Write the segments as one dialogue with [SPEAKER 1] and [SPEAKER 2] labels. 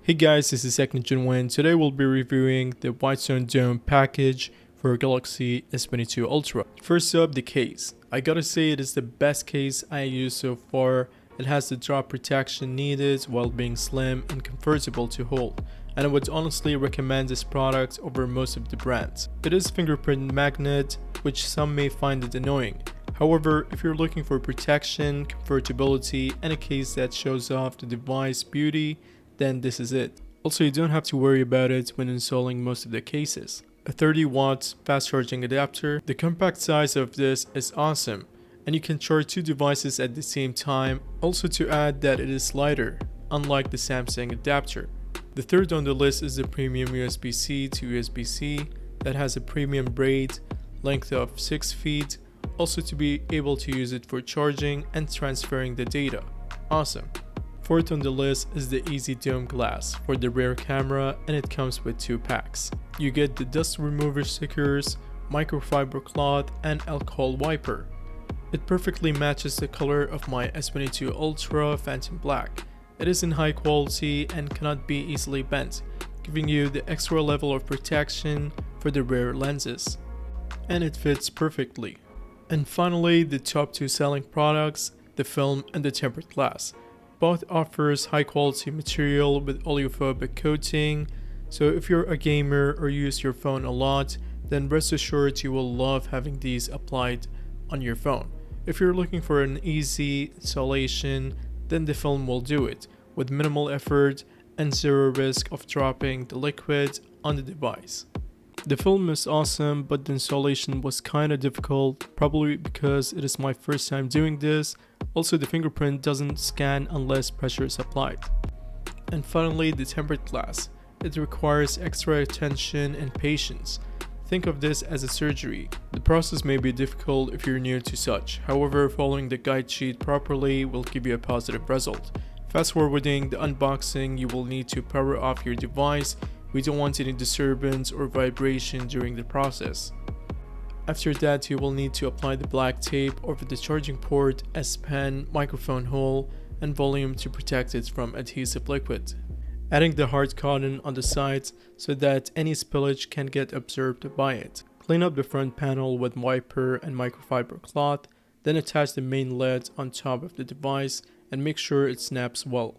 [SPEAKER 1] Hey guys, this is S22. Today we'll be reviewing the Whitestone Dome package for Galaxy S22 Ultra. First up, the case. I gotta say it is the best case I used so far. It has the drop protection needed while being slim and comfortable to hold, and I would honestly recommend this product over most of the brands. It is fingerprint magnet, which some may find it annoying. However, if you're looking for protection, comfortability, and a case that shows off the device beauty, then this is it. Also, you don't have to worry about it when installing most of the cases. A 30 watts fast charging adapter. The compact size of this is awesome, and you can charge two devices at the same time. Also, to add that it is lighter, unlike the Samsung adapter. The third on the list is the premium USB-C to USB-C that has a premium braid, length of 6 feet, also to be able to use it for charging and transferring the data. Awesome. Fourth on the list is the Easy Dome Glass for the rear camera, and it comes with 2 packs. You get the dust remover stickers, microfiber cloth, and alcohol wiper. It perfectly matches the color of my S22 Ultra Phantom Black. It is in high quality and cannot be easily bent, giving you the extra level of protection for the rear lenses. And it fits perfectly. And finally, the top 2 selling products, the film and the tempered glass. Both offers high quality material with oleophobic coating, so if you're a gamer or use your phone a lot, then rest assured you will love having these applied on your phone. If you're looking for an easy installation, then the film will do it, with minimal effort and zero risk of dropping the liquid on the device. The film is awesome, but the installation was kinda difficult, probably because it is my first time doing this. Also, the fingerprint doesn't scan unless pressure is applied. And finally, the tempered glass. It requires extra attention and patience. Think of this as a surgery. The process may be difficult if you're new to such. However, following the guide sheet properly will give you a positive result. Fast forwarding the unboxing, you will need to power off your device. We don't want any disturbance or vibration during the process. After that, you will need to apply the black tape over the charging port, S Pen, microphone hole, and volume to protect it from adhesive liquid. Adding the hard cotton on the sides so that any spillage can get absorbed by it. Clean up the front panel with wiper and microfiber cloth, then attach the main lid on top of the device and make sure it snaps well.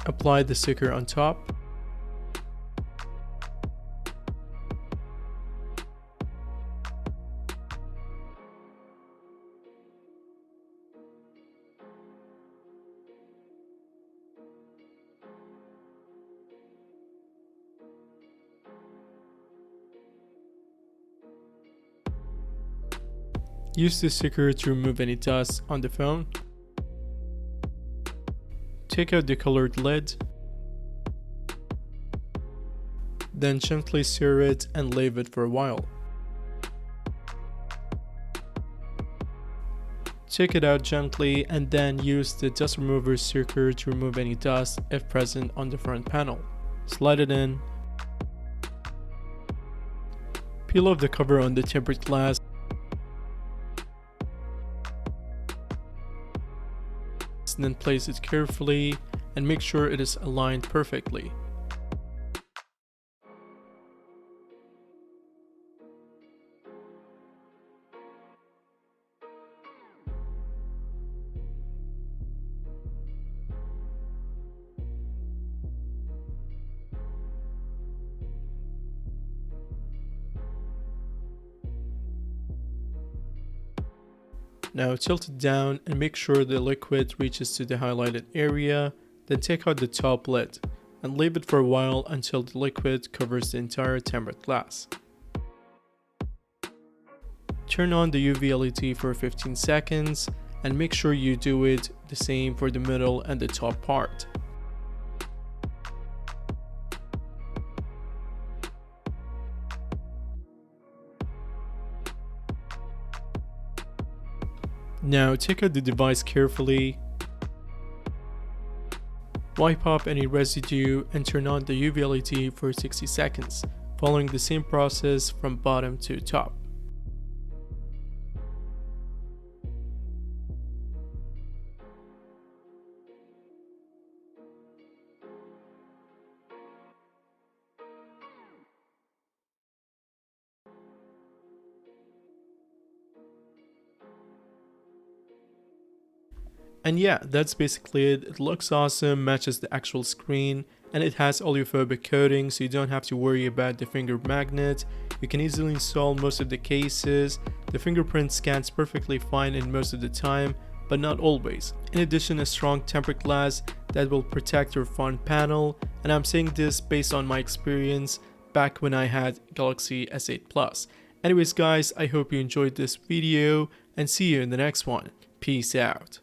[SPEAKER 1] Apply the sticker on top. Use the sticker to remove any dust on the phone. Take out the colored lid, then gently stir it and leave it for a while. Take it out gently and then use the dust remover sticker to remove any dust if present on the front panel. Slide it in. Peel off the cover on the tempered glass. Then place it carefully and make sure it is aligned perfectly. Now tilt it down and make sure the liquid reaches to the highlighted area, then take out the top lid and leave it for a while until the liquid covers the entire tempered glass. Turn on the UV LED for 15 seconds and make sure you do it the same for the middle and the top part. Now take out the device carefully, wipe off any residue and turn on the UV LED for 60 seconds, following the same process from bottom to top. And yeah, that's basically it. It looks awesome, matches the actual screen, and it has oleophobic coating, so you don't have to worry about the finger magnet. You can easily install most of the cases. The fingerprint scans perfectly fine in most of the time, but not always. In addition, a strong tempered glass that will protect your front panel, and I'm saying this based on my experience back when I had Galaxy S8 Plus. Anyways guys, I hope you enjoyed this video, and see you in the next one. Peace out.